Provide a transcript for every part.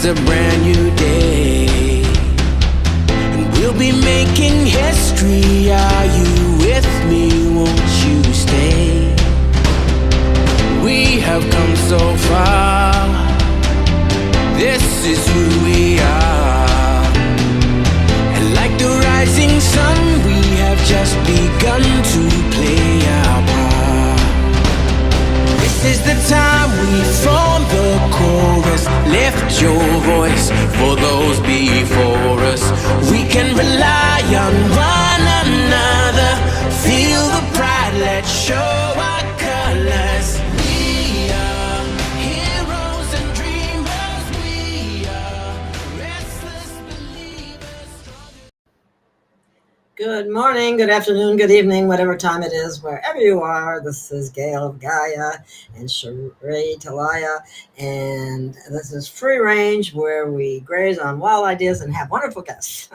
a brand new day, and we'll be making history. Are you with me? Won't you stay? We have come so far. This is who we are. And like the rising sun, we have just begun to play our part. This is the time we form the chorus. Lift your voice for those before us. We can rely on one another. Feel the pride, let's show our colors. We are heroes and dreamers. We are restless believers. Good morning, good afternoon, good evening, whatever time it is, wherever you are. This is Gail of Gaia and Sheree Talaya, and this is Free Range, where we graze on wild ideas and have wonderful guests.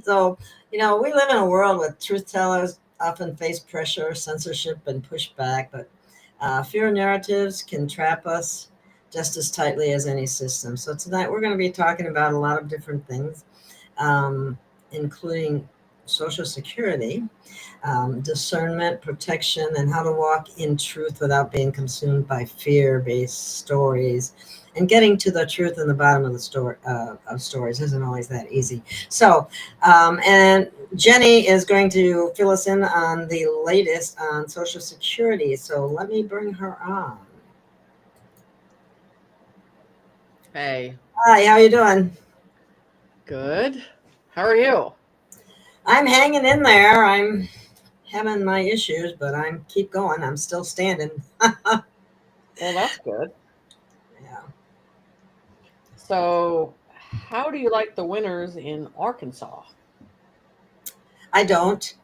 So, we live in a world where truth tellers often face pressure, censorship, and pushback, but fear narratives can trap us just as tightly as any system. So tonight we're going to be talking about a lot of different things, including Social Security, discernment, protection, and how to walk in truth without being consumed by fear-based stories. And getting to the truth in the bottom of the story of stories isn't always that easy. So, and Jenny is going to fill us in on the latest on Social Security. So let me bring her on. Hey. Hi, how you doing? Good. How are you? I'm hanging in there. I'm having my issues, but I'm keep going. I'm still standing. Well, that's good. Yeah. So, how do you like the winters in Arkansas? I don't.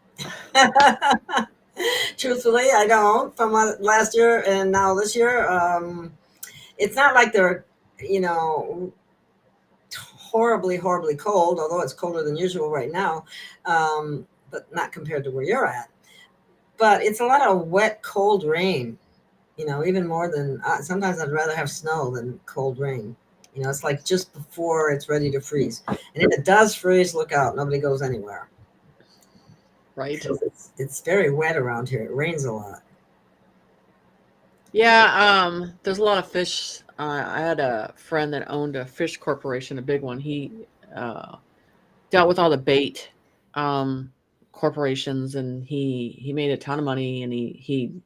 Truthfully, I don't. From last year and now this year, it's not like they're, horribly, horribly cold, although it's colder than usual right now, but not compared to where you're at. But it's a lot of wet, cold rain, even more than sometimes I'd rather have snow than cold rain. It's like just before it's ready to freeze. And if it does freeze, look out. Nobody goes anywhere. Right. It's very wet around here. It rains a lot. Yeah, there's a lot of fish. I had a friend that owned a fish corporation, a big one. He dealt with all the bait corporations, and he made a ton of money, and he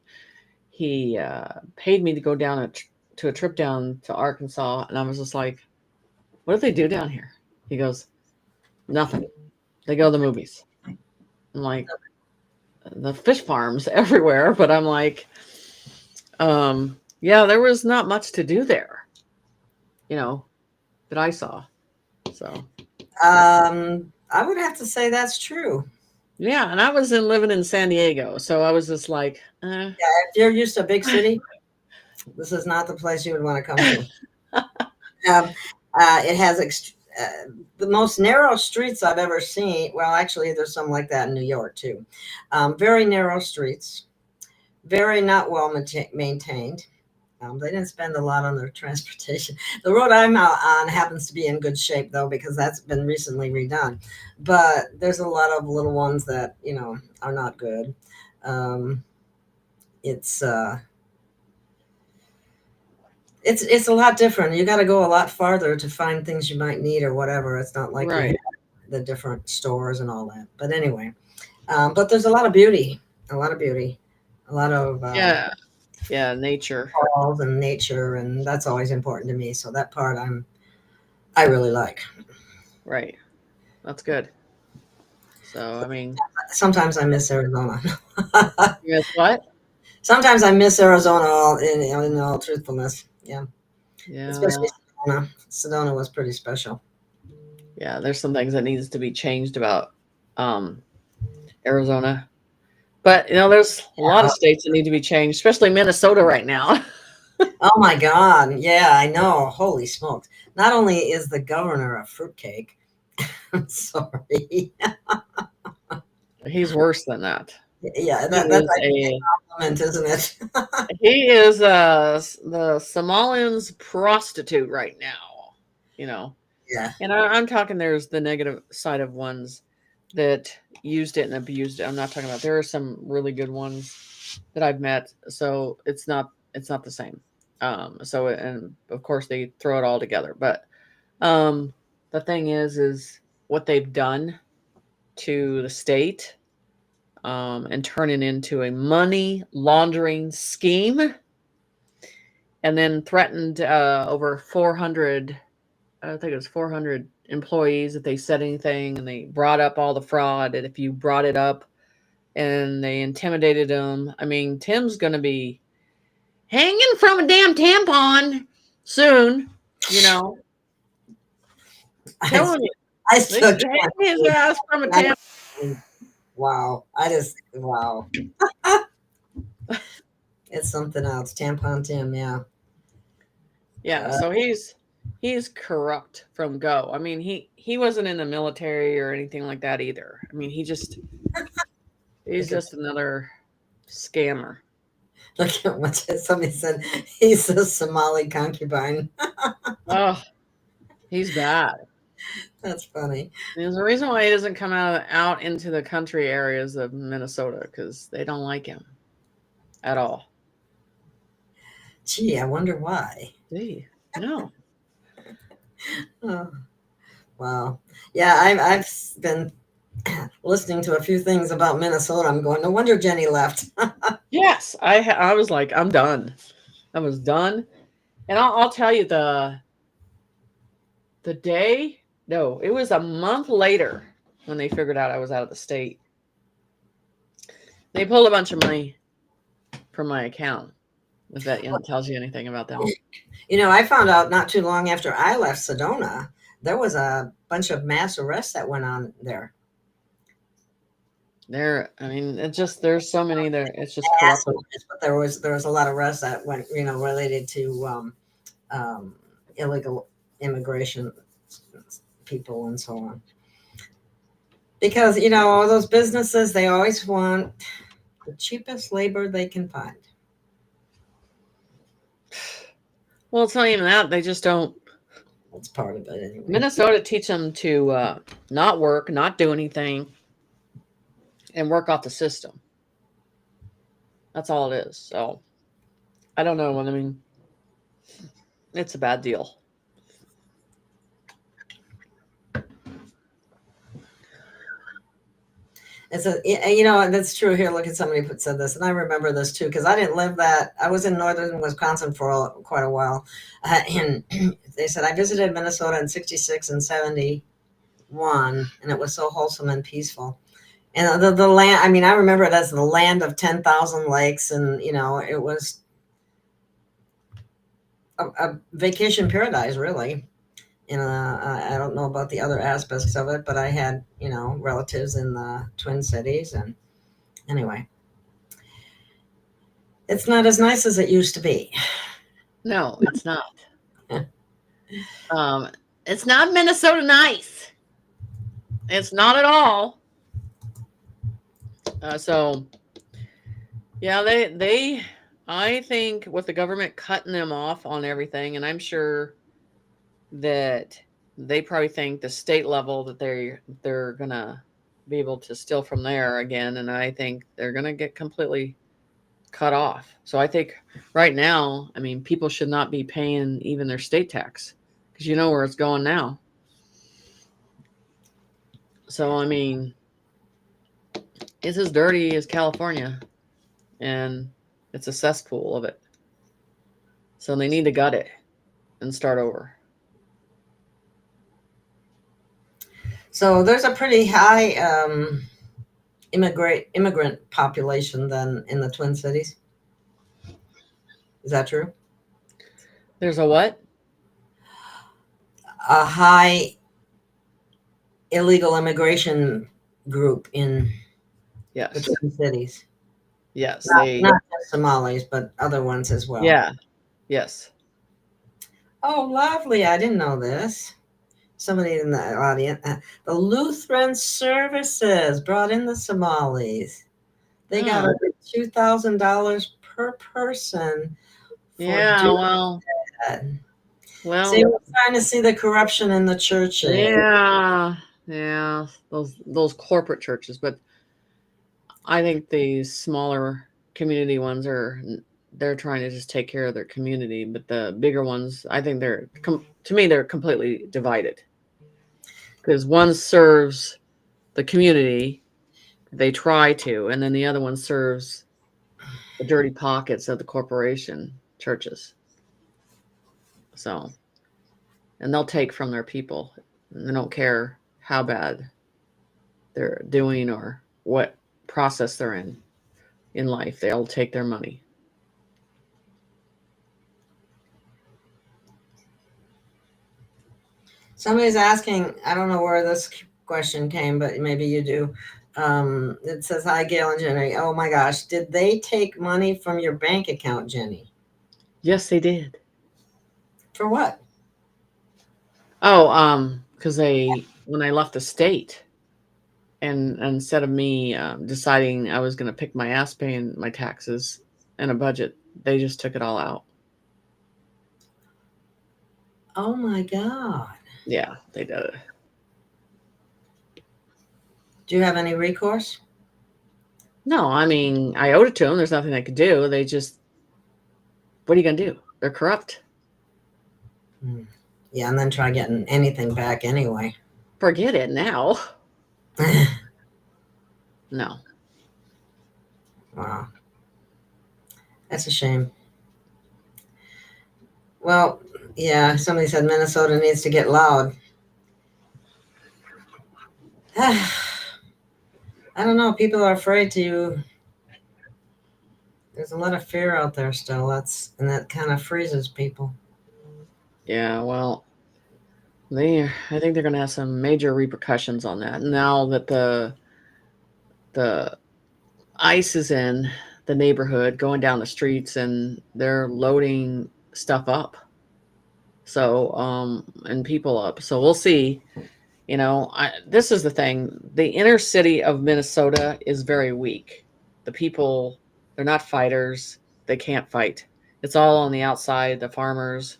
paid me to go down to a trip down to Arkansas, and I was just like, what do they do down here? He goes, nothing. They go to the movies. I'm like, the fish farms everywhere, but I'm like, yeah, there was not much to do there, that I saw. So, I would have to say that's true. yeah, and I was living in San Diego, so I was just like, Yeah, if you're used to a big city, this is not the place you would want to come to. It has the most narrow streets I've ever seen. Well, actually, there's some like that in New York, too. Very narrow streets, very not well maintained. They didn't spend a lot on their transportation. The road I'm out on happens to be in good shape, though, because that's been recently redone. But there's a lot of little ones that, are not good. It's a lot different. You got to go a lot farther to find things you might need or whatever. It's not like right. The different stores and all that. But anyway, but there's a lot of beauty, a lot of nature, falls and nature, and that's always important to me. So that part I really like. Right, that's good. So I mean, sometimes I miss Arizona. You guys what? Sometimes I miss Arizona. In all truthfulness, yeah. Especially Sedona. Sedona was pretty special. Yeah, there's some things that needs to be changed about Arizona. But, there's a lot of states that need to be changed, especially Minnesota right now. Oh, my God. Yeah, I know. Holy smokes. Not only is the governor a fruitcake, I'm sorry. He's worse than that. Yeah, that's a compliment, isn't it? He is the Somalians prostitute right now, Yeah. And I'm talking, there's the negative side of ones that used it and abused it. I'm not talking about, there are some really good ones that I've met. So it's not the same. So, and of course they throw it all together, but, the thing is what they've done to the state, and turn it into a money laundering scheme, and then threatened, over 400, I think it was 400 employees if they said anything, and they brought up all the fraud. And if you brought it up, and they intimidated them, I mean, Tim's going to be hanging from a damn tampon soon, you know. Telling you, I they still should hang can't. his ass from a tampon. Wow. Wow. It's something else. Tampon Tim, yeah. Yeah, so he's corrupt from go. I mean, he wasn't in the military or anything like that either. I mean, he's just another scammer. Look at what somebody said. He's a Somali concubine. Oh, he's bad. That's funny. There's a reason why he doesn't come out into the country areas of Minnesota, because they don't like him at all. Gee, I wonder why. Gee, no. Oh, wow. Yeah, I've been listening to a few things about Minnesota. I'm going, no wonder Jenny left. Yes, I was like, I'm done. I was done, and I'll tell you the day. No, it was a month later when they figured out I was out of the state. They pulled a bunch of money from my account. If that tells you anything about them. You know, I found out not too long after I left Sedona, there was a bunch of mass arrests that went on there. I mean, it's just, there's so many there. It's just corrupt. But there was a lot of arrests that went, related to illegal immigration people and so on. Because, all those businesses, they always want the cheapest labor they can find. Well, it's not even that. They just don't. That's part of it anyway. Minnesota teach them to not work, not do anything, and work off the system. That's all it is. So, I don't know. I mean, it's a bad deal. It's that's true here. Look at somebody said this, and I remember this too, because I didn't live that. I was in northern Wisconsin for quite a while, and they said I visited Minnesota in '66 and '71, and it was so wholesome and peaceful. And the land, I mean, I remember it as the land of 10,000 lakes, and it was a vacation paradise, really. I don't know about the other aspects of it, but I had, relatives in the Twin Cities. And anyway, it's not as nice as it used to be. No, it's not. It's not Minnesota nice. It's not at all. So, yeah, I think with the government cutting them off on everything, and I'm sure that they probably think the state level that they're gonna be able to steal from there again, and I think they're gonna get completely cut off. So I think right now, I mean, people should not be paying even their state tax, because you know where it's going now. So I mean, it's as dirty as California, and it's a cesspool of it. So they need to gut it and start over. So there's a pretty high immigrant population then in the Twin Cities. Is that true? There's a what? A high illegal immigration group in the Twin Cities. Yes, not just Somalis, but other ones as well. Yeah. Yes. Oh, lovely! I didn't know this. Somebody in the audience, the Lutheran services brought in the Somalis. They got over $2,000 per person. Yeah, well, that. Well, See, we're trying to see the corruption in the churches. yeah, those corporate churches, but I think the smaller community ones they're trying to just take care of their community, but the bigger ones, I think to me they're completely divided because one serves the community, they try to, and then the other one serves the dirty pockets of the corporation churches. So, and they'll take from their people. And they don't care how bad they're doing or what process they're in life. They'll take their money. Somebody's asking, I don't know where this question came, but maybe you do. It says, hi, Gail and Jenny. Oh my gosh, did they take money from your bank account, Jenny? Yes, they did. For what? Oh, because when I left the state, and instead of me deciding I was going to pick my ass paying my taxes and a budget, they just took it all out. Oh my God. Yeah, they did it. Do you have any recourse? No, I mean, I owed it to them. There's nothing I could do. They just, what are you going to do? They're corrupt. Yeah, and then try getting anything back anyway. Forget it now. No. Wow. That's a shame. Well, yeah, somebody said Minnesota needs to get loud. I don't know. People are afraid to. There's a lot of fear out there still. And that kind of freezes people. Yeah, well, I think they're going to have some major repercussions on that now that the ICE is in the neighborhood, going down the streets, and they're loading stuff up. So, and people up. So we'll see. You know, this is the thing. The inner city of Minnesota is very weak. The people, they're not fighters. They can't fight. It's all on the outside. The farmers,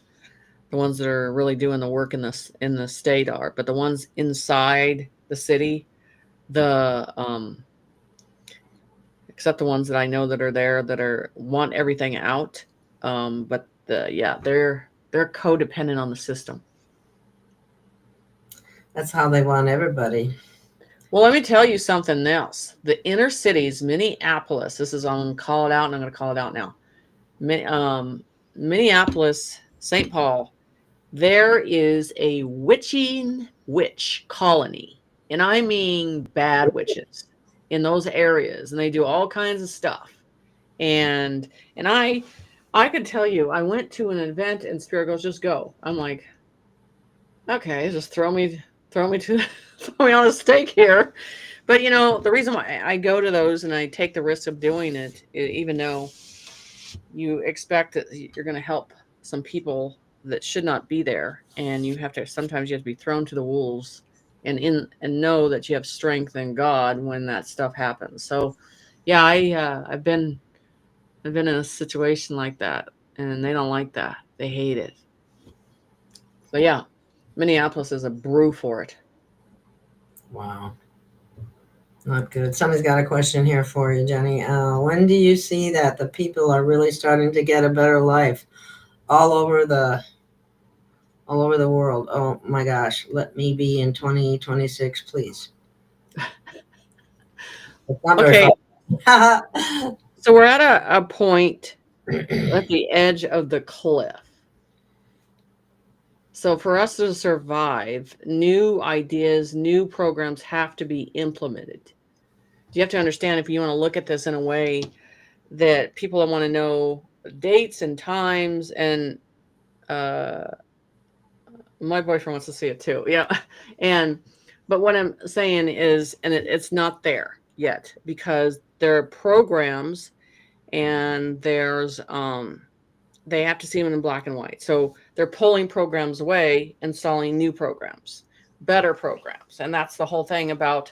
the ones that are really doing the work in the state are. But the ones inside the city, except the ones that I know that are there that want everything out. But they're codependent on the system. That's how they want everybody. Well, let me tell you something else. The inner cities, Minneapolis, I'm going to call it out, and I'm going to call it out now. Minneapolis, St. Paul, there is a witch colony. And I mean bad witches in those areas. And they do all kinds of stuff. And I could tell you, I went to an event and Spirit goes, just go. I'm like, okay, just throw me on a stake here. But you know, the reason why I go to those and I take the risk of doing it, even though you expect that you're going to help some people that should not be there, and sometimes you have to be thrown to the wolves and know that you have strength in God when that stuff happens. So yeah, I've been in a situation like that, and they don't like that. They hate it. So yeah, Minneapolis is a brew for it. Wow. Not good. Somebody's got a question here for you, Jenny. When do you see that the people are really starting to get a better life all over the world? Oh my gosh, let me be in 2026, please. Okay. So we're at a point at the edge of the cliff. So for us to survive, new ideas, new programs have to be implemented. You have to understand, if you want to look at this in a way that people want to know dates and times, and my boyfriend wants to see it too. Yeah. But what I'm saying is, and it's not there yet, because there are programs and there's, they have to see them in black and white. So they're pulling programs away, installing new programs, better programs. And that's the whole thing about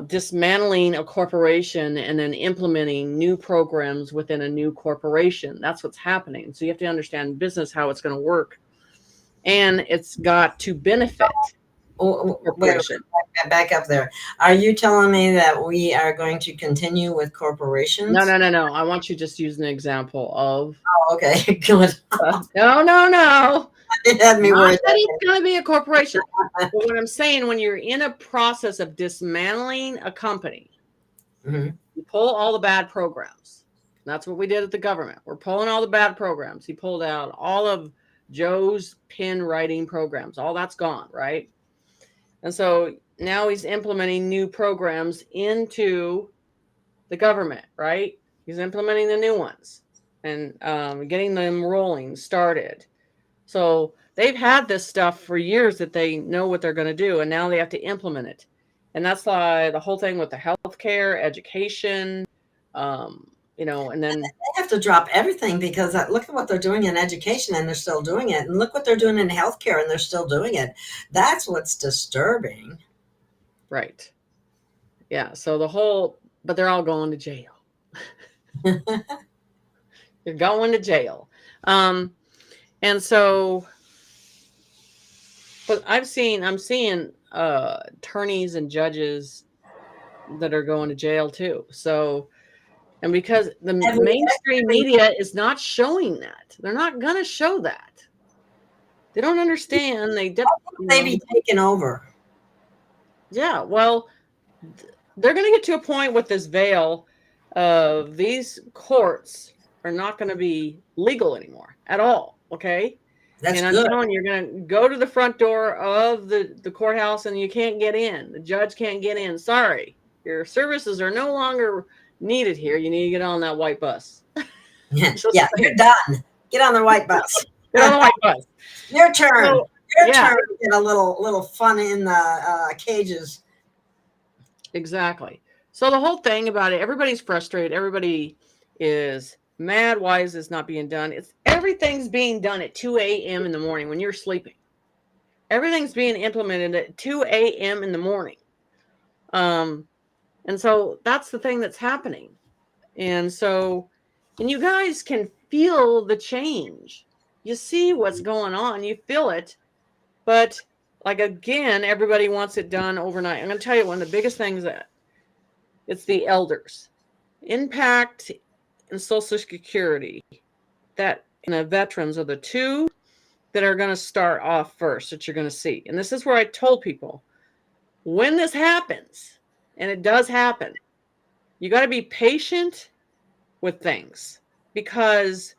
dismantling a corporation and then implementing new programs within a new corporation. That's what's happening. So you have to understand business, how it's going to work. and it's got to benefit Oh, the wait, corporation. back up there. Are you telling me that we are going to continue with corporations? No. I want you just to use an example of. Oh, okay, good. No. It had me Not worried. that it's going to be a corporation. But what I'm saying, when you're in a process of dismantling a company, Mhm. you pull all the bad programs. That's what we did at the government. We're pulling all the bad programs. He pulled out all of Joe's pen writing programs. All that's gone, right? And so now he's implementing new programs into the government, right? He's implementing the new ones and getting them rolling, started. So they've had this stuff for years that they know what they're going to do, and now they have to implement it. And that's why the whole thing with the healthcare, education, and then They have to drop everything because look at what they're doing in education and they're still doing it. And look what they're doing in healthcare and they're still doing it. That's what's disturbing. right. Yeah. So but they're all going to jail. You're going to jail. And so, but I'm seeing attorneys and judges that are going to jail too. So, and because the mainstream media is not showing that, they're not going to show that. They don't understand. They be taken over. Yeah. Well, they're going to get to a point with this veil of these courts are not going to be legal anymore at all. Okay. That's and I'm good. telling you, you're going to go to the front door of the courthouse and you can't get in. The judge can't get in. Sorry. Your services are no longer needed here. You need to get on that white bus. Yeah, you're done. Get on the white bus. Get on the white bus. Your turn. So, Your turn to get a little fun in the cages. Exactly. So the whole thing about it, everybody's frustrated. Everybody is mad. Why is this not being done? Everything's being done at 2 a.m. in the morning when you're sleeping. Everything's being implemented at 2 a.m. in the morning. And so that's the thing that's happening. And you guys can feel the change. You see what's going on. You feel it. But like, again, everybody wants it done overnight. I'm going to tell you one of the biggest things that it's the elders. Impact and Social Security, that and the veterans are the two that are going to start off first that you're going to see. And this is where I told people, when this happens, and it does happen, you got to be patient with things because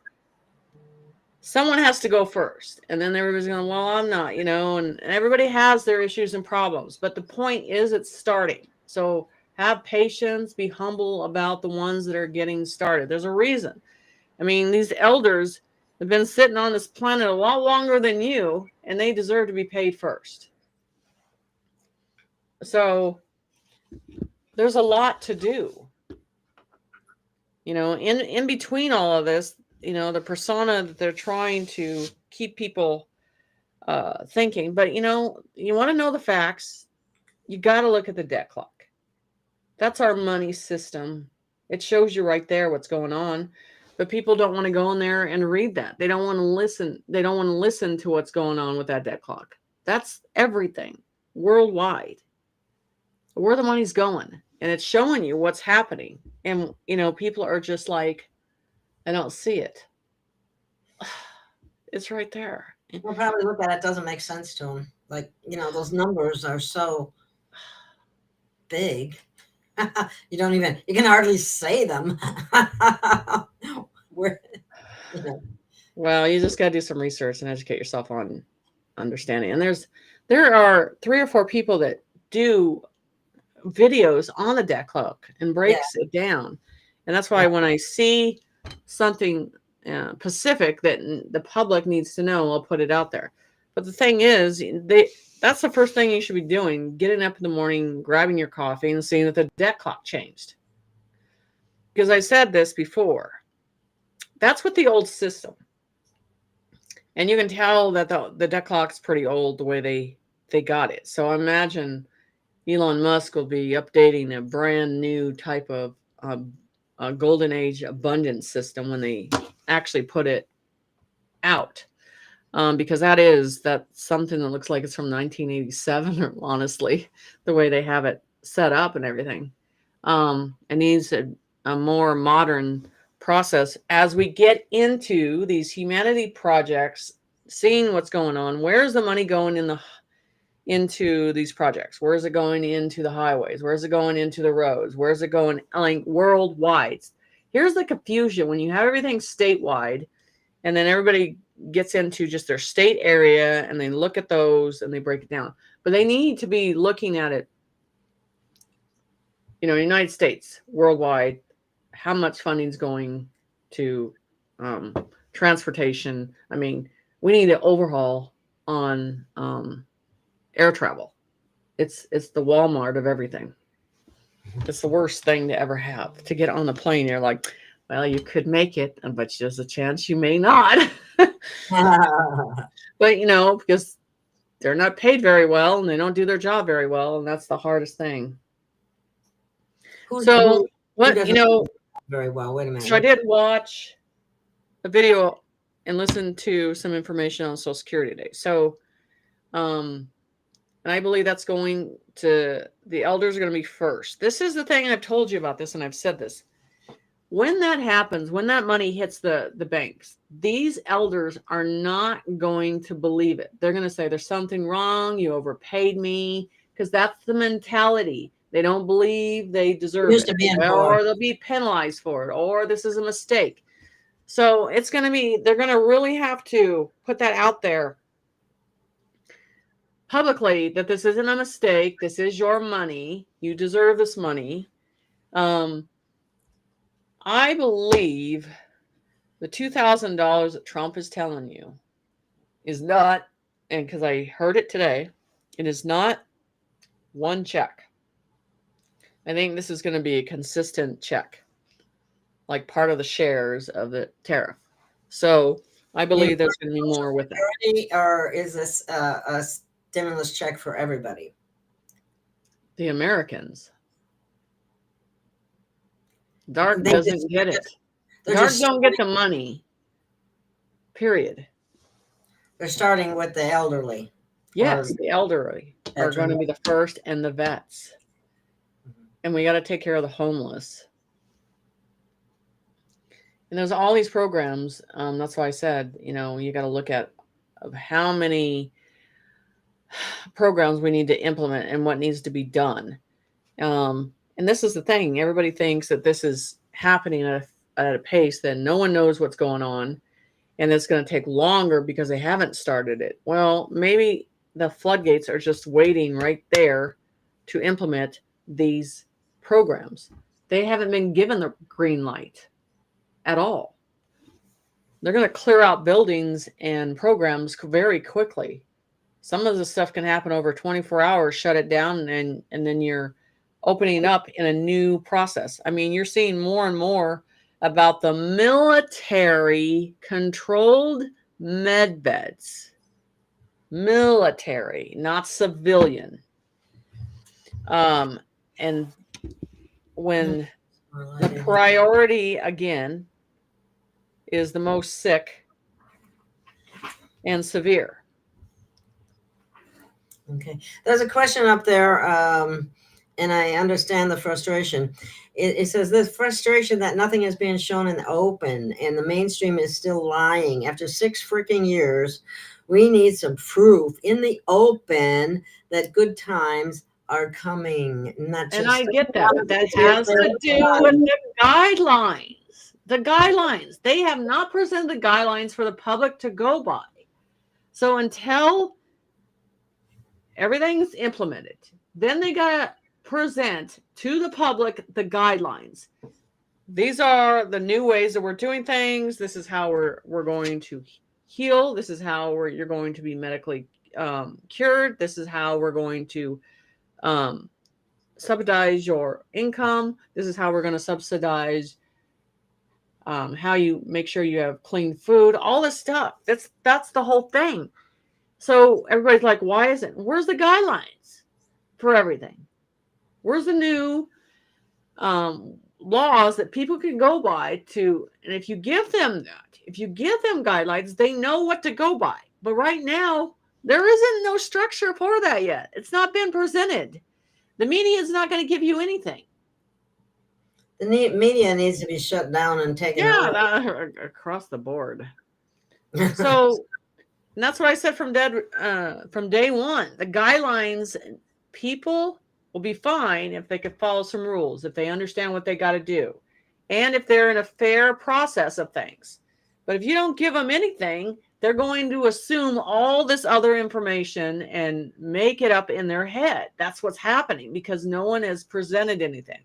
someone has to go first. And then everybody's going, well, I'm not, and everybody has their issues and problems. But the point is it's starting. So have patience, be humble about the ones that are getting started. There's a reason. I mean, these elders have been sitting on this planet a lot longer than you, and they deserve to be paid first. So there's a lot to do. In between all of this, the persona that they're trying to keep people thinking. But, you want to know the facts, you got to look at the debt clock. That's our money system. It shows you right there what's going on. But people don't want to go in there and read that. They don't want to listen. They don't want to listen to what's going on with that debt clock. That's everything worldwide. Where the money's going. And it's showing you what's happening. And, people are just like, I don't see it. It's right there. We'll probably look at it. Doesn't make sense to them. Like, those numbers are so big. You can hardly say them. Well, you just got to do some research and educate yourself on understanding. And there are 3 or 4 people that do videos on the debt clock and breaks it down. And that's why when I see something specific that the public needs to know, I'll put it out there. But the thing is, that's the first thing you should be doing, getting up in the morning, grabbing your coffee and seeing that the debt clock changed. Because I said this before. That's what the old system. And you can tell that the debt clock's pretty old the way they got it. So I imagine Elon Musk will be updating a brand new type of a golden age abundance system when they actually put it out. because that's something that looks like it's from 1987, honestly, the way they have it set up and everything. And needs a more modern process as we get into these humanity projects, seeing what's going on. Where's the money going into these projects? Where is it going into the highways? Where is it going into the roads? Where is it going, like, worldwide? Here's the confusion when you have everything statewide, and then everybody gets into just their state area and they look at those and they break it down. But they need to be looking at it, United States, worldwide, how much funding is going to transportation. I mean, we need an overhaul on air travel. It's the Walmart of everything. It's the worst thing to ever have, to get on the plane. You're like, well, you could make it, but there's a chance you may not. But, because they're not paid very well and they don't do their job very well. And that's the hardest thing. Very well. Wait a minute. So I did watch a video and listen to some information on Social Security Day. So, and I believe that's going to, the elders are going to be first. This is the thing, I've told you about this and I've said this. When that happens, when that money hits the banks, these elders are not going to believe it. They're going to say, there's something wrong. You overpaid me, because that's the mentality. They don't believe they deserve it, or they'll be penalized for it, or this is a mistake. So it's going to be, they're going to really have to put that out there publicly, that this isn't a mistake. This is your money. You deserve this money. I believe the $2,000 that Trump is telling you is not, and because I heard it today, it is not one check. I think this is going to be a consistent check, like part of the shares of the tariff. So I believe there's going to be more with it. Or is this a stimulus check for everybody? The Americans. Dark doesn't get it. Dark don't get the money. Period. They're starting with the elderly. Yes, the elderly are going to be the first, and the vets. And we got to take care of the homeless. And there's all these programs. That's why I said, you got to look at how many programs we need to implement and what needs to be done. And this is the thing. Everybody thinks that this is happening at a pace that no one knows what's going on. And it's going to take longer because they haven't started it. Well, maybe the floodgates are just waiting right there to implement these programs. They haven't been given the green light at all. They're going to clear out buildings and programs very quickly. Some of the stuff can happen over 24 hours, shut it down, and then you're opening up in a new process. I mean, you're seeing more and more about the military controlled med beds. Military, not civilian. And when the priority, again, is the most sick and severe. Okay. There's a question up there, and I understand the frustration. It says this frustration that nothing is being shown in the open and the mainstream is still lying. After 6 freaking years, we need some proof in the open that good times are coming. Not just, and I get that. That has to do with the guidelines. The guidelines. They have not presented the guidelines for the public to go by. So until everything's implemented, then they got to present to the public the guidelines. These are the new ways that we're doing things. This is how we're going to heal. This is how you're going to be medically cured. This is how we're going to subsidize your income. This is how we're going to subsidize how you make sure you have clean food. All this stuff. That's the whole thing. So everybody's like, why isn't? Where's the guidelines for everything? Where's the new laws that people can go by to? And if you give them that, if you give them guidelines, they know what to go by. But right now, there isn't no structure for that yet. It's not been presented. The media is not going to give you anything. The media needs to be shut down and taken over. Across the board. So, and that's what I said from day one. The guidelines, people will be fine if they could follow some rules, if they understand what they got to do, and if they're in a fair process of things. But if you don't give them anything, they're going to assume all this other information and make it up in their head. That's what's happening because no one has presented anything.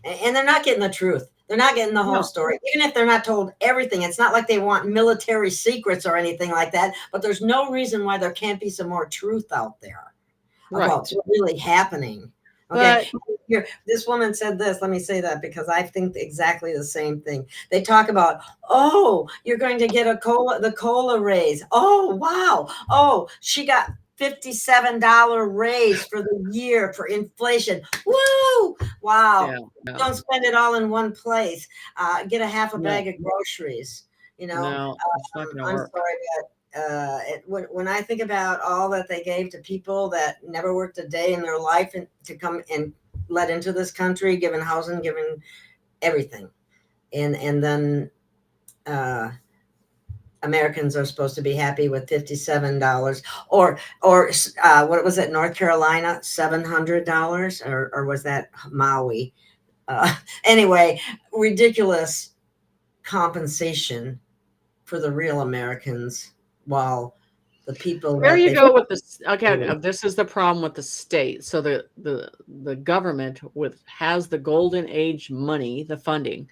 And they're not getting the truth. They're not getting the whole story. Even if they're not told everything, it's not like they want military secrets or anything like that. But there's no reason why there can't be some more truth out there about what's really happening. Okay. Here, this woman said this. Let me say that because I think exactly the same thing. They talk about, oh, you're going to get the cola raise. Oh, wow. Oh, she got $57 raise for the year for inflation. Woo! Wow. Yeah. Don't spend it all in one place. Get a half a bag of groceries. You know, I'm sorry, but when I think about all that they gave to people that never worked a day in their life and to come and let into this country, given housing, given everything, and then Americans are supposed to be happy with $57 or what was it, North Carolina, $700, or was that Maui? Anyway, ridiculous compensation for the real Americans, while the people there you go with this. Okay, this is the problem with the state. So the government has the golden age money, the funding,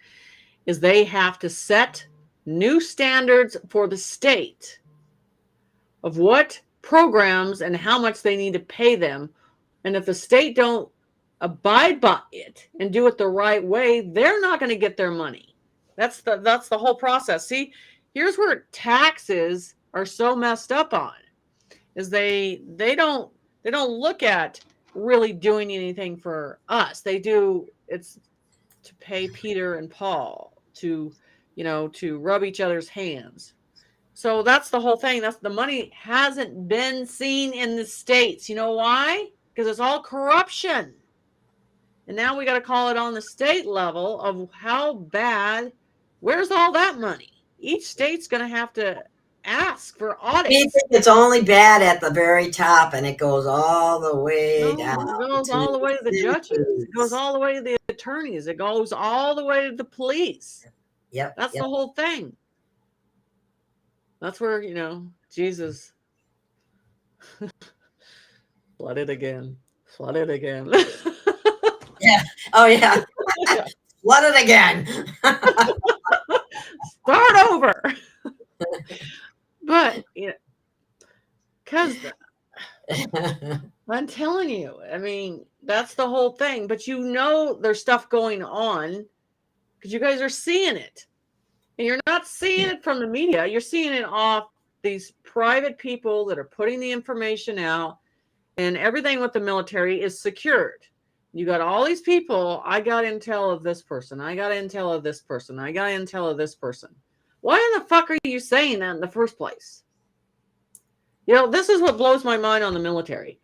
is they have to set new standards for the state of what programs and how much they need to pay them. And if the state don't abide by it and do it the right way, they're not going to get their money. That's the whole process. See, here's where taxes are so messed up on, is they don't look at really doing anything for us. They do, it's to pay Peter and Paul, to rub each other's hands. So that's the whole thing. That's the money hasn't been seen in the States. You know why? Because it's all corruption. And now we got to call it on the state level of how bad, where's all that money? Each state's going to have to ask for audits. It's only bad at the very top, and it goes all the way down. It goes all the way to the judges. It goes all the way to the attorneys. It goes all the way to the police. Yep. That's the whole thing. That's where, Jesus flooded again. Yeah. Oh, yeah. Flooded again. Start over. But, because I'm telling you, I mean, that's the whole thing. But there's stuff going on because you guys are seeing it. And you're not seeing it from the media. You're seeing it off these private people that are putting the information out, and everything with the military is secured. You got all these people. I got intel of this person. I got intel of this person. I got intel of this person. Why in the fuck are you saying that in the first place? This is what blows my mind on the military.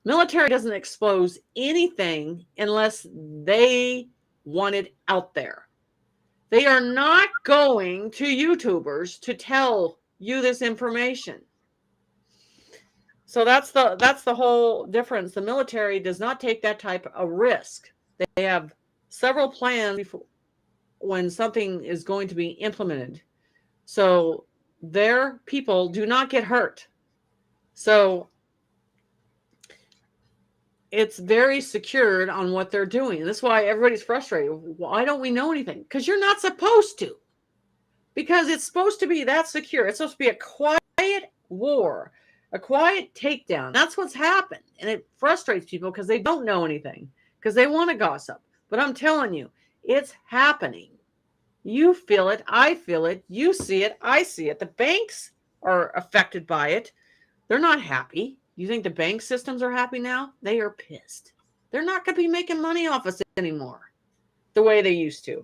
Military doesn't expose anything unless they want it out there. They are not going to YouTubers to tell you this information. So that's the whole difference. The military does not take that type of risk. They have several plans before when something is going to be implemented. So their people do not get hurt. So it's very secured on what they're doing. And that's why everybody's frustrated. Why don't we know anything? Because you're not supposed to. Because it's supposed to be that secure. It's supposed to be a quiet war, a quiet takedown. That's what's happened. And it frustrates people because they don't know anything, because they want to gossip. But I'm telling you, it's happening. You feel it. I feel it. You see it. I see it. The banks are affected by it. They're not happy. You think the bank systems are happy now? They are pissed. They're not going to be making money off us anymore the way they used to.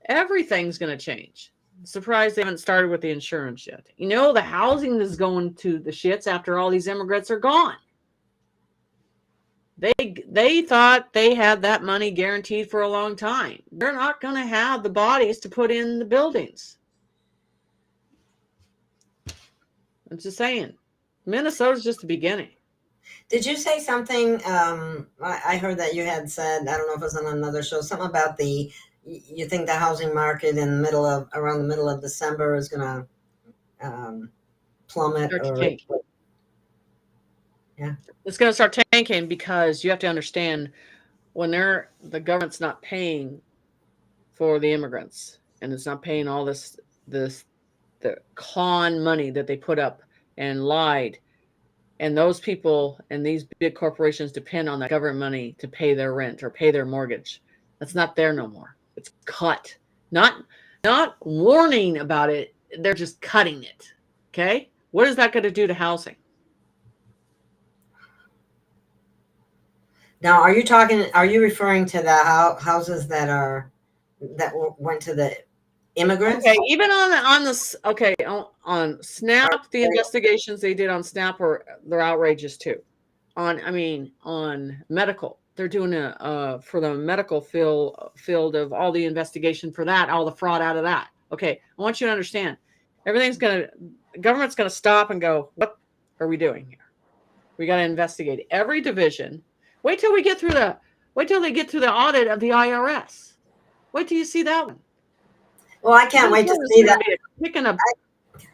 Everything's going to change. Surprised they haven't started with the insurance yet. You know, the housing is going to the shits after all these immigrants are gone. They thought they had that money guaranteed for a long time. They're not going to have the bodies to put in the buildings. I'm just saying, Minnesota's just the beginning. Did you say something? I heard that you had said, I don't know if it was on another show, something about you think the housing market in around the middle of December is going to plummet? Start to Or tank. Yeah. It's going to start tanking because you have to understand when the government's not paying for the immigrants and it's not paying all the con money that they put up and lied. And those people and these big corporations depend on that government money to pay their rent or pay their mortgage. That's not there no more. It's cut. Not warning about it. They're just cutting it. Okay? What is that going to do to housing? Now, are you referring to the houses that went to the immigrants? Okay, even on SNAP, the investigations they did on SNAP they're outrageous too. On medical, they're doing for the medical field of all the investigation for that, all the fraud out of that. Okay, I want you to understand, government's gonna stop and go, what are we doing here? We got to investigate every division. Wait till they get through the audit of the IRS. Wait till you see that one. Well, I can't wait to see that. Kicking up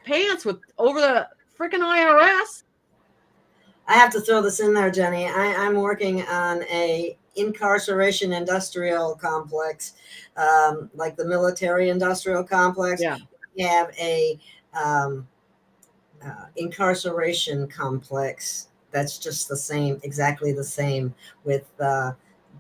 pants over the freaking IRS. I have to throw this in there, Jenny. I'm working on a incarceration industrial complex, like the military industrial complex. Yeah. We have a incarceration complex that's just exactly the same, with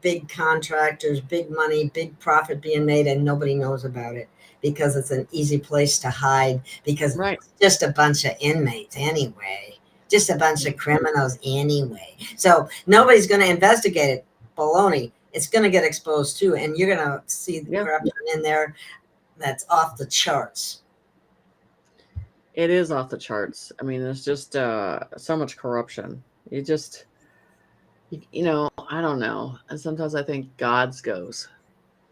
big contractors, big money, big profit being made, and nobody knows about it because it's an easy place to hide, because it's just a bunch of inmates anyway, just a bunch of criminals anyway. So nobody's going to investigate it. Baloney. It's going to get exposed too, and you're going to see the corruption in there that's off the charts. It is off the charts. I mean, there's just so much corruption. I don't know. And sometimes I think God's goes,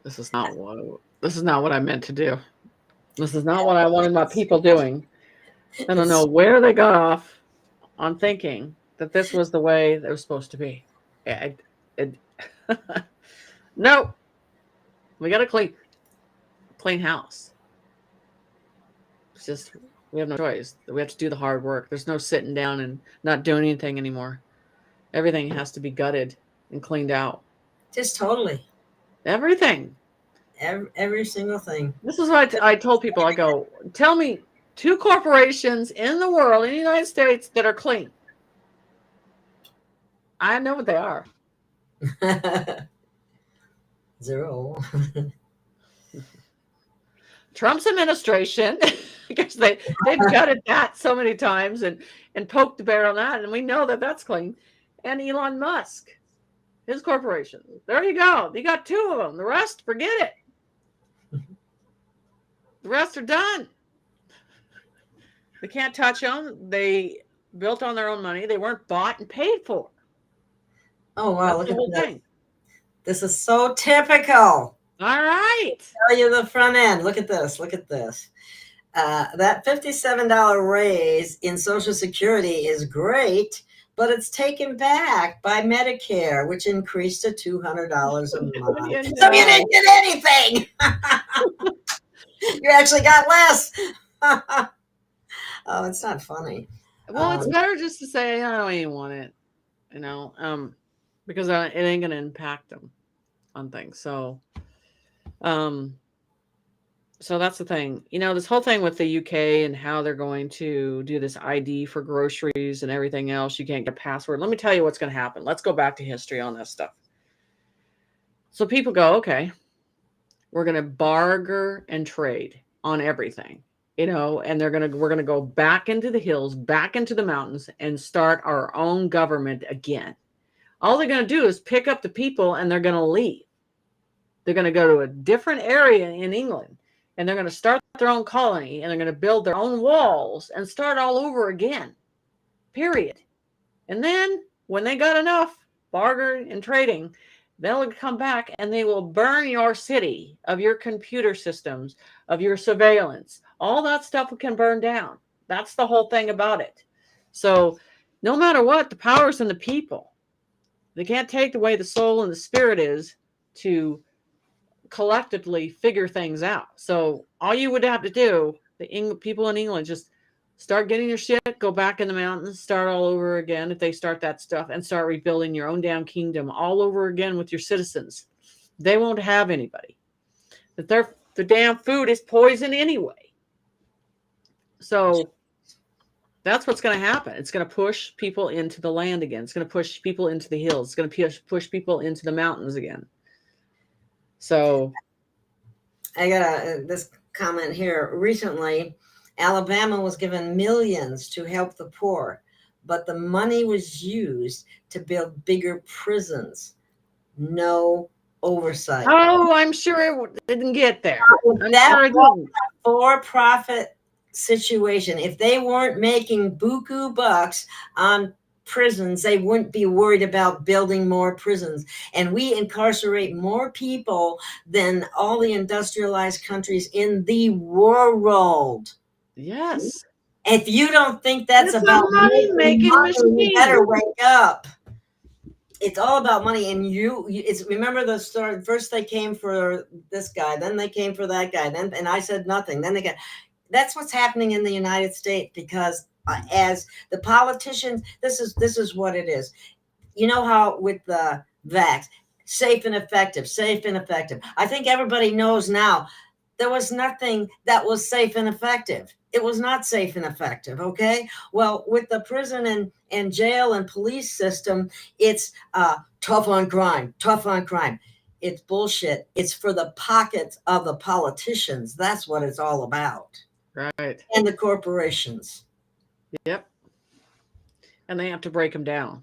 this is not what I meant to do. This is not what I wanted my people doing. I don't know where they got off on thinking that this was the way it was supposed to be. No, we got a clean house. It's just, we have no choice. We have to do the hard work. There's no sitting down and not doing anything anymore. Everything has to be gutted and cleaned out. Just totally. Everything. Every single thing. This is what I told people. I go, tell me 2 corporations in the world, in the United States, that are clean. I know what they are. 0. Trump's administration, because they've gutted that so many times and poked the bear on that, and we know that that's clean. And Elon Musk, his corporation. There you go. You got 2 of them. The rest, forget it. The rest are done. They can't touch them. They built on their own money. They weren't bought and paid for. Oh, wow. That's Look at thing. This is so typical. All right. Tell you the front end. Look at this. Look at this. That $57 raise in Social Security is great, but it's taken back by Medicare, which increased to $200 a month. So you didn't get anything. You actually got less. Oh, it's not funny. Well, it's better just to say, I don't even want it, because it ain't going to impact them on things. So that's the thing. This whole thing with the UK and how they're going to do this ID for groceries and everything else. You can't get a password. Let me tell you what's going to happen. Let's go back to history on this stuff. So people go, okay, we're going to barter and trade on everything, and we're going to go back into the hills, back into the mountains, and start our own government again. All they're going to do is pick up the people and they're going to leave. They're going to go to a different area in England. and they're going to start their own colony, and they're going to build their own walls and start all over again, period. And then when they got enough barter and trading, they'll come back and they will burn your city of your computer systems, of your surveillance. All that stuff can burn down. That's the whole thing about it. So no matter what, the power's in the people. They can't take away the soul and the spirit is to collectively figure things out. So all you would have to do, the people in England, just start getting your shit, go back in the mountains, start all over again if they start that stuff, and start rebuilding your own damn kingdom all over again with your citizens. They won't have anybody. But the damn food is poison anyway. So that's what's going to happen. It's going to push people into the land again. It's going to push people into the hills. It's going to push people into the mountains again. So I got this comment here. Recently, Alabama was given millions to help the poor, but the money was used to build bigger prisons. No oversight. Oh, I'm sure it didn't get there. That was a for-profit situation. If they weren't making buku bucks on prisons, they wouldn't be worried about building more prisons. And we incarcerate more people than all the industrialized countries in the world. Yes. If you don't think that's about money-making machine, you better wake up. It's all about money. And it's remember the story. First they came for this guy, then they came for that guy, and I said nothing. Then they got. That's what's happening in the United States, because as the politicians, this is what it is. You know how with the vax, safe and effective. I think everybody knows now there was nothing that was safe and effective. It was not safe and effective, okay? Well, with the prison and jail and police system, it's tough on crime. It's bullshit. It's for the pockets of the politicians. That's what it's all about. Right. And the corporations. Yep. And they have to break them down.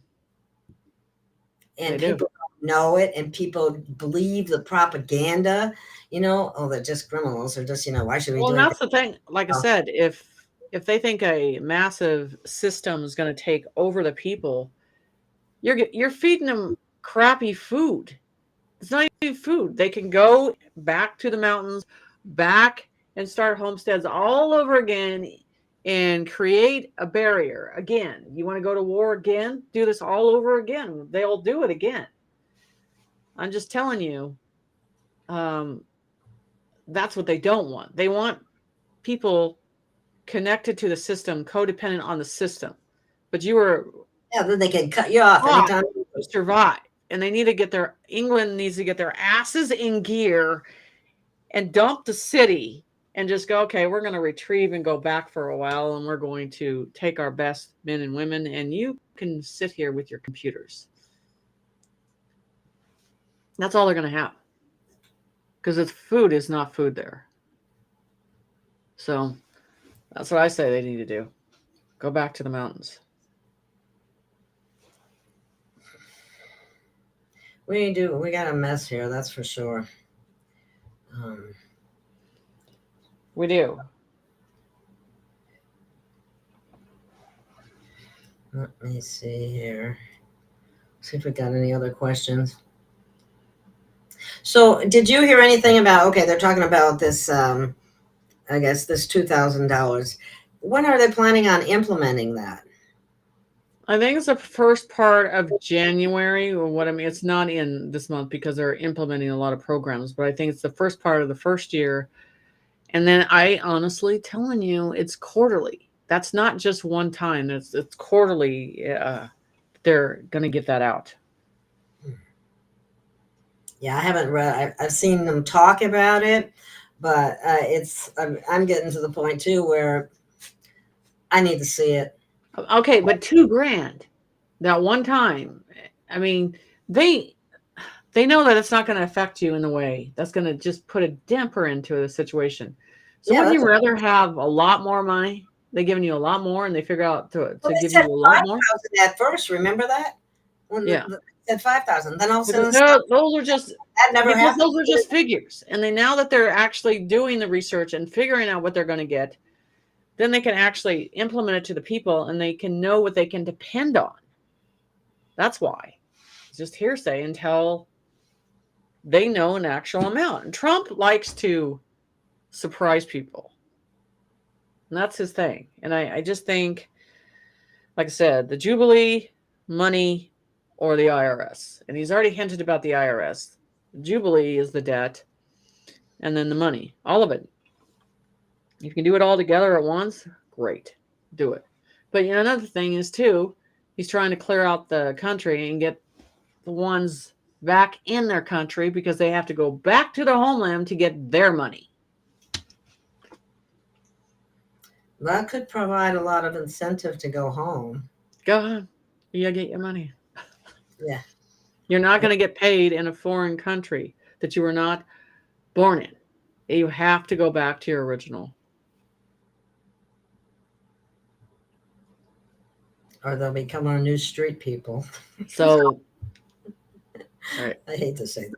And people don't know it, and people believe the propaganda, they're just criminals. They're just, why should we do it? Well, that's the thing. Like I said, if they think a massive system is going to take over the people, you're feeding them crappy food. It's not even food. They can go back to the mountains, back and start homesteads all over again and create a barrier again. You want to go to war again? Do this all over again. They'll do it again. I'm just telling you, that's what they don't want. They want people connected to the system, codependent on the system. But then they can cut you off anytime to survive. And they need to England needs to get their asses in gear and dump the city and just go, okay, we're going to retrieve and go back for a while, and we're going to take our best men and women, and you can sit here with your computers. That's all they're going to have. Because food is not food there. So that's what I say they need to do. Go back to the mountains. We got a mess here, that's for sure. We do. Let me see here. See if we got any other questions. So did you hear anything about, they're talking about this, I guess this $2,000. When are they planning on implementing that? I think it's the first part of January, it's not in this month because they're implementing a lot of programs, but I think it's the first part of the first year. And then I honestly telling you, it's quarterly. That's not just one time. It's quarterly. They're going to get that out. Yeah, I haven't read. I've seen them talk about it, but I'm getting to the point too where I need to see it. Okay, but $2,000 that one time. I mean, they know that it's not going to affect you in a way that's going to just put a damper into the situation. So would you rather have a lot more money? They're giving you a lot more, and they figure out to give you a lot more. At first, remember that? When Yeah. said 5,000, then all of a Because sudden those are just that never happened. those are just figures. And then now that they're actually doing the research and figuring out what they're going to get, then they can actually implement it to the people and they can know what they can depend on. That's why. It's just hearsay until they know an actual amount. And Trump likes to surprise people. And that's his thing. And I just think, like I said, the Jubilee, money, or the IRS. And he's already hinted about the IRS. The Jubilee is the debt, and then the money. All of it. If you can do it all together at once, great. Do it. But another thing is, too, he's trying to clear out the country and get the ones back in their country because they have to go back to their homeland to get their money. That could provide a lot of incentive to go home. Go on. You get your money. Yeah. You're not going to get paid in a foreign country that you were not born in. You have to go back to your original. Or they'll become our new street people. So, right. I hate to say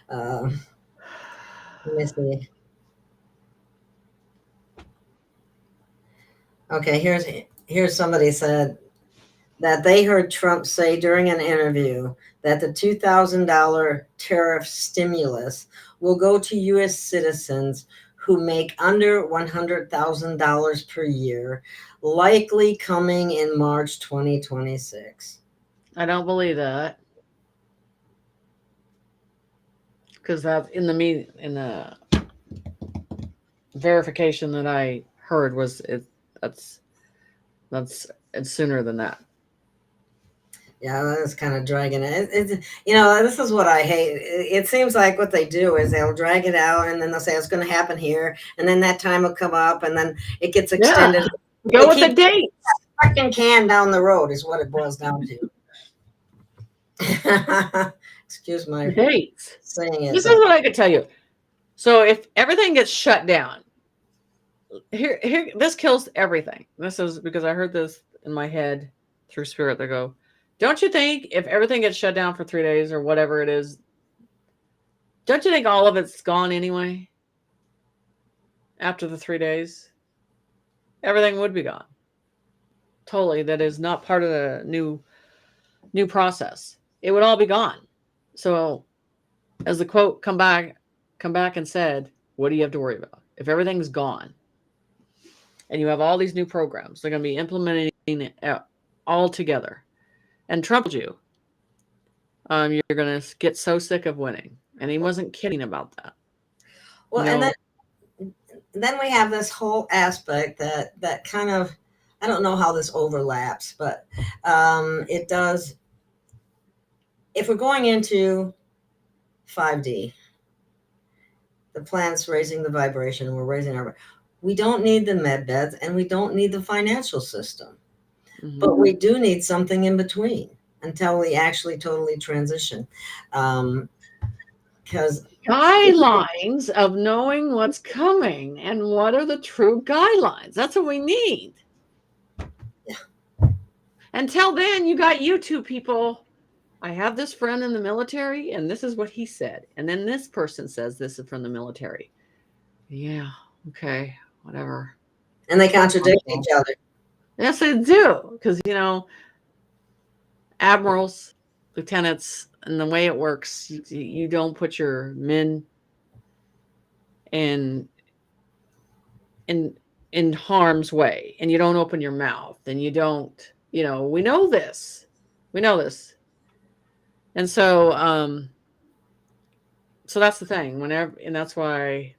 that. Let me see. Okay, here's somebody said that they heard Trump say during an interview that the $2,000 tariff stimulus will go to U.S. citizens who make under $100,000 per year, likely coming in March 2026. I don't believe that. Because that's in the verification that I heard was it's sooner than that. Yeah, that's kind of dragging it. This is what I hate. It seems like what they do is they'll drag it out and then they'll say it's going to happen here. And then that time will come up and then it gets extended. Yeah. Go with the date. Fucking can down the road is what it boils down to. Excuse my dates. Saying it. This is what I could tell you. So if everything gets shut down, here this kills everything. This is because I heard this in my head through spirit. They go, don't you think if everything gets shut down for 3 days or whatever it is, don't you think all of it's gone anyway? After the 3 days, everything would be gone. Totally. That is not part of the new process. It would all be gone. So as the quote come back and said, what do you have to worry about? If everything's gone and you have all these new programs, they're going to be implementing it all together. And Trump told you, you're going to get so sick of winning. And he wasn't kidding about that. Well, and then we have this whole aspect that kind of, I don't know how this overlaps, but it does. If we're going into 5D, the planet's raising the vibration, we're raising we don't need the med beds and we don't need the financial system. Mm-hmm. But we do need something in between until we actually totally transition. Because guidelines of knowing what's coming and what are the true guidelines. That's what we need. Yeah. Until then, you got YouTube people. I have this friend in the military, and this is what he said. And then this person says this is from the military. Yeah, okay, whatever. And they contradict each other. Yes, they do. Because, admirals, lieutenants, and the way it works, you don't put your men in harm's way, and you don't open your mouth, and you don't, we know this. And so, so that's the thing. And that's why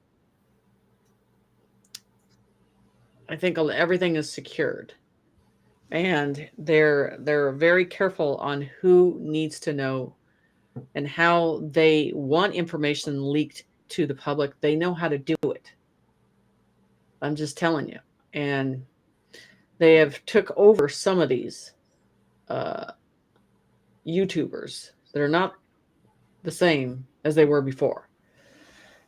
I think everything is secured. And they're very careful on who needs to know and how they want information leaked to the public. They know how to do it. I'm just telling you. And they have took over some of these YouTubers that are not the same as they were before.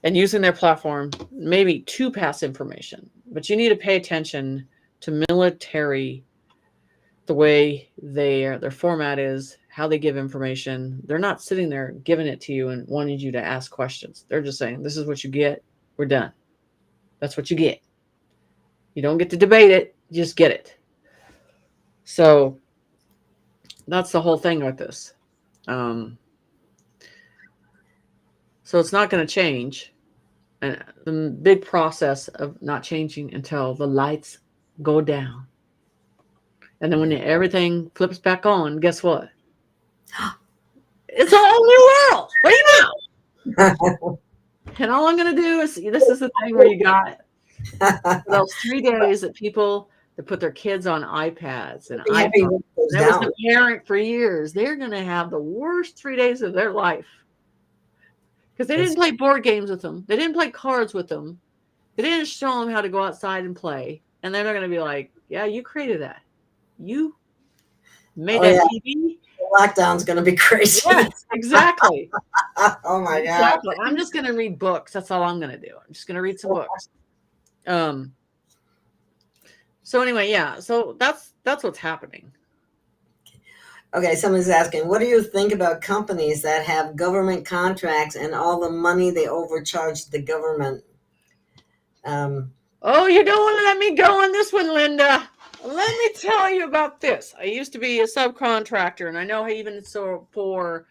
And using their platform maybe to pass information. But you need to pay attention to military the way their format is, how they give information. They're not sitting there giving it to you and wanting you to ask questions. They're just saying, this is what you get. We're done. That's what you get. You don't get to debate it. You just get it. So that's the whole thing with this. So it's not going to change. And the big process of not changing until the lights go down. And then when everything flips back on, guess what? It's a whole new world. What do you know? And all I'm going to do is, this is the thing where you got those 3 days that people that put their kids on iPads and iPhones. That was the parent for years. They're going to have the worst 3 days of their life. Because they didn't play board games with them. They didn't play cards with them. They didn't show them how to go outside and play. And then they're going to be like, yeah, you created that. You made that TV. Lockdown's going to be crazy. Yes, exactly. Oh my God. Exactly. I'm just going to read books. That's all I'm going to do. I'm just going to read some books. So anyway, yeah. So that's what's happening. Okay, someone's asking, what do you think about companies that have government contracts and all the money they overcharge the government? Oh, you don't want to let me go on this one, Linda. Let me tell you about this. I used to be a subcontractor, and I know even so for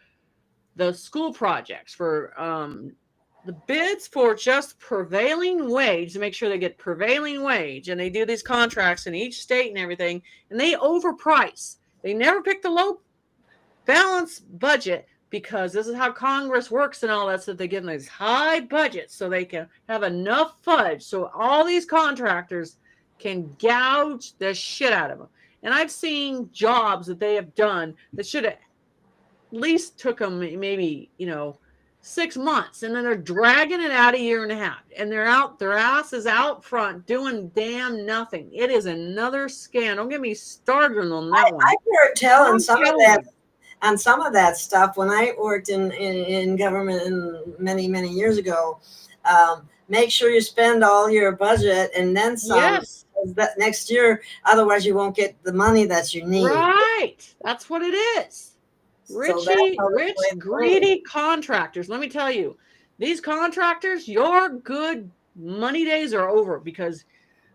the school projects, for the bids for just prevailing wage, to make sure they get prevailing wage, and they do these contracts in each state and everything, and they overprice. They never pick the low balance budget, because this is how Congress works and all that, so they give them these high budgets so they can have enough fudge so all these contractors can gouge the shit out of them. And I've seen jobs that they have done that should have at least took them maybe 6 months, and then they're dragging it out a year and a half, and they're out, their ass is out front doing damn nothing. It is another scam. Don't get me started on that one. I heard tell on some of that stuff when I worked in government many years ago. Make sure you spend all your budget and then some. Yes. That next year, otherwise you won't get the money that you need. Right. That's what it is. Rich, greedy contractors. Let me tell you, these contractors, your good money days are over, because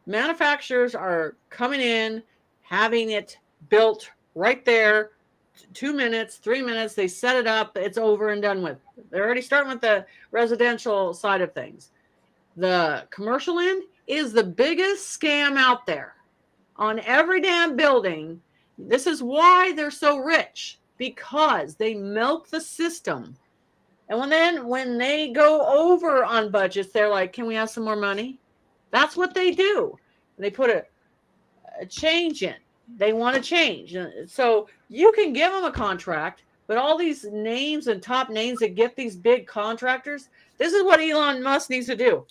manufacturers are coming in, having it built right there, 2 minutes, 3 minutes, they set it up, it's over and done with. They're already starting with the residential side of things. The commercial end is the biggest scam out there on every damn building. This is why they're so rich, because they milk the system. And when they go over on budgets, they're like, can we have some more money? That's what they do. They put a change in. They want to change. So you can give them a contract, but all these names and top names that get these big contractors, this is what Elon Musk needs to do.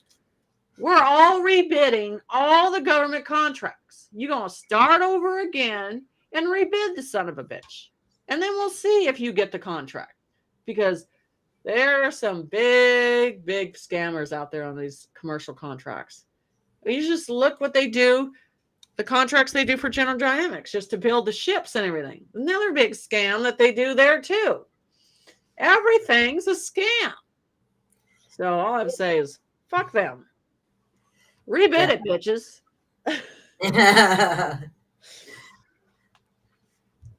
We're all rebidding all the government contracts. You're going to start over again and rebid the son of a bitch. And then we'll see if you get the contract, because there are some big scammers out there on these commercial contracts. You just look what they do. The contracts they do for General Dynamics just to build the ships and everything. Another big scam that they do there too. Everything's a scam. So all I would say is, fuck them. Rebid it, bitches.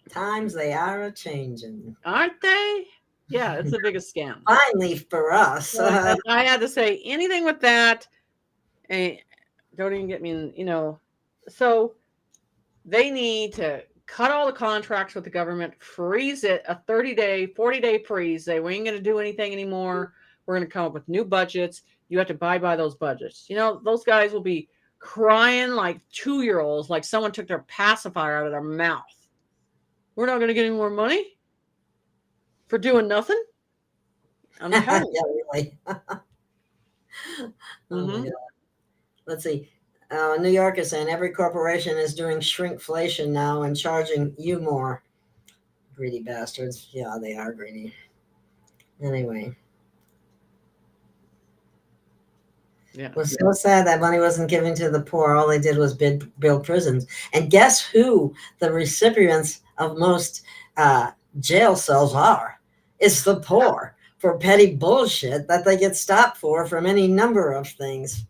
Times they are a-changing. Aren't they? Yeah, it's the biggest scam. Finally for us. So I had to say anything with that. And don't even get me in, So they need to cut all the contracts with the government, freeze it, a 30-day, 40-day freeze. Say, we ain't going to do anything anymore. We're going to come up with new budgets. You have to abide by those budgets. Those guys will be crying like 2-year-olds, like someone took their pacifier out of their mouth. We're not going to get any more money for doing nothing. I'm telling you. Yeah, really. Let's see. New York is saying every corporation is doing shrinkflation now and charging you more. Greedy bastards. Yeah, they are greedy. Anyway. Yeah. It was so sad that money wasn't given to the poor. All they did was build prisons. And guess who the recipients of most jail cells are? It's the poor for petty bullshit that they get stopped for from any number of things.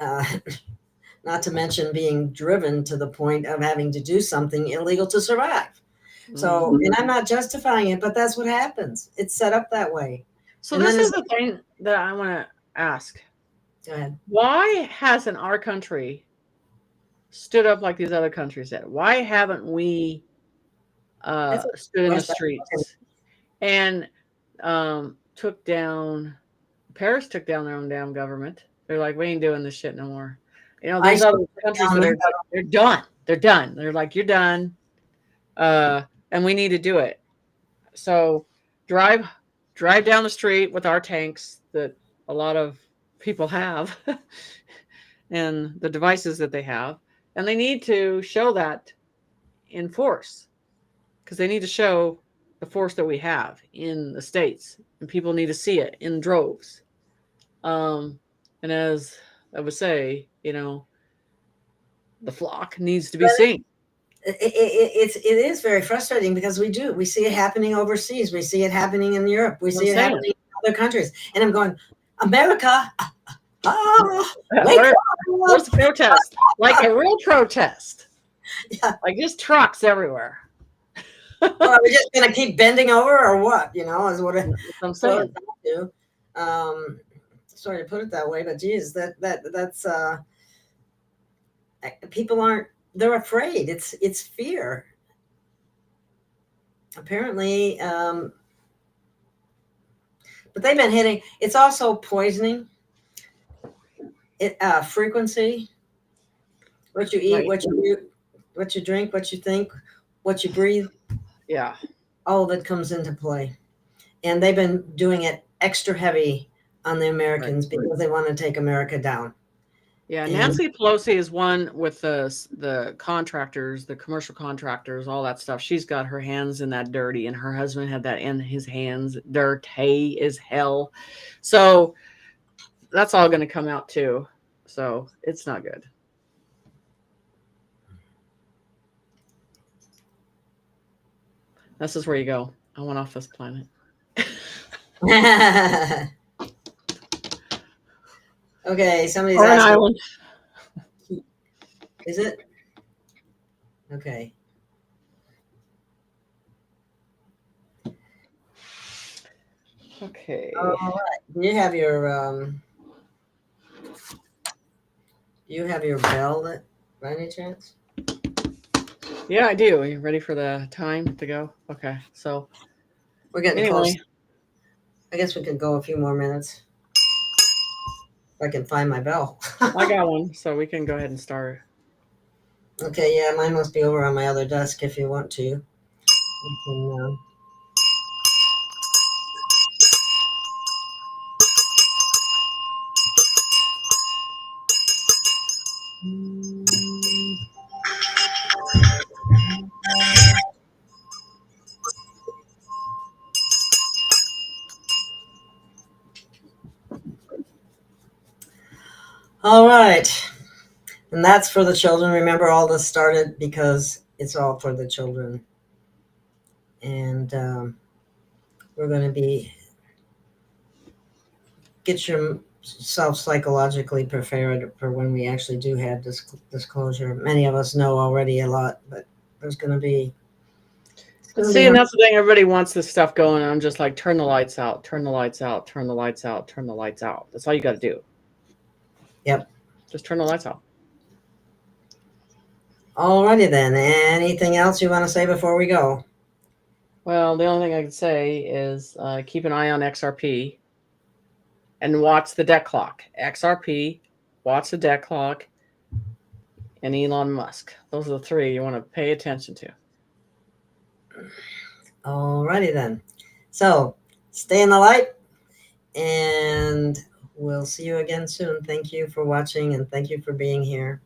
Not to mention being driven to the point of having to do something illegal to survive. So, and I'm not justifying it, but that's what happens. It's set up that way. So And this then is the thing that I want to ask. Go ahead. Why hasn't our country stood up like these other countries did? Why haven't we stood in the streets and took down, Paris took down their own damn government. They're like, we ain't doing this shit no more. You know, these other countries that are, they're done. They're done. They're like, you're done. And we need to do it. So drive down the street with our tanks that a lot of people have and the devices that they have. And they need to show that in force, because they need to show the force that we have in the States, and people need to see it in droves. And as I would say, you know, the flock needs to be seen. It is very frustrating because we see it happening overseas. We see it happening in Europe. We see it happening in other countries. And I'm going, America, where's the protest? Like a real protest. Yeah. Like just trucks everywhere. Well, are we just going to keep bending over or what? You know, is what I'm saying. Sorry to put it that way, but geez, that's people aren't, they're afraid. It's fear. Apparently, but they've been hitting. It's also poisoning. Frequency. What you eat, right. what you drink, what you think, what you breathe. Yeah. All of it comes into play, and they've been doing it extra heavy on the Americans because they want to take America down. Yeah, Nancy Pelosi is one with the contractors, the commercial contractors, all that stuff. She's got her hands in that dirty, and her husband had that in his hands dirty as hell. So that's all going to come out too. So it's not good. This is where you go. I went off this planet. Okay, somebody's on an asking. Island. Is it? Okay. Okay. All right. You have your bell by any chance? Yeah, I do. Are you ready for the time to go? Okay. So we're getting close. I guess we could go a few more minutes. If I can find my bell. I got one, so we can go ahead and start. Okay, yeah, mine must be over on my other desk if you want to. You can, all right. And that's for the children. Remember, all this started because it's all for the children. And we're going to get yourself psychologically prepared for when we actually do have disclosure. Many of us know already a lot, but there's going to be. See, and that's the thing. Everybody wants this stuff going. I'm just like, turn the lights out, turn the lights out, turn the lights out, turn the lights out. That's all you got to do. Yep. Just turn the lights out. Alrighty then. Anything else you want to say before we go? Well, the only thing I can say is keep an eye on XRP and watch the debt clock. XRP, watch the debt clock, and Elon Musk. Those are the three you want to pay attention to. Alrighty then. So stay in the light, and we'll see you again soon. Thank you for watching, and thank you for being here.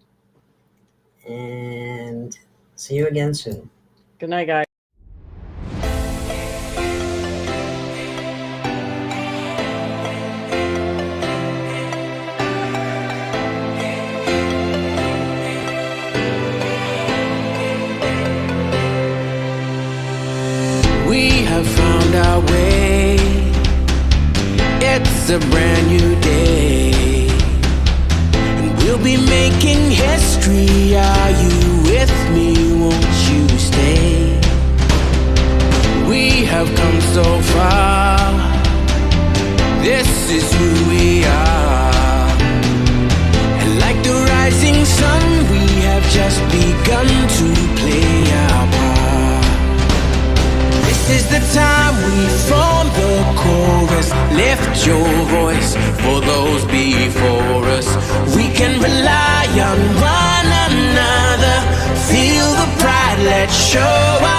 And see you again soon. Good night, guys. a brand new day, and we'll be making history. Are you with me? Won't you stay? We have come so far. This is who we are. And like the rising sun, we have just begun to play our part. This is the time we form the chorus. Lift your voice for those before us. We can rely on one another. Feel the pride, let's show our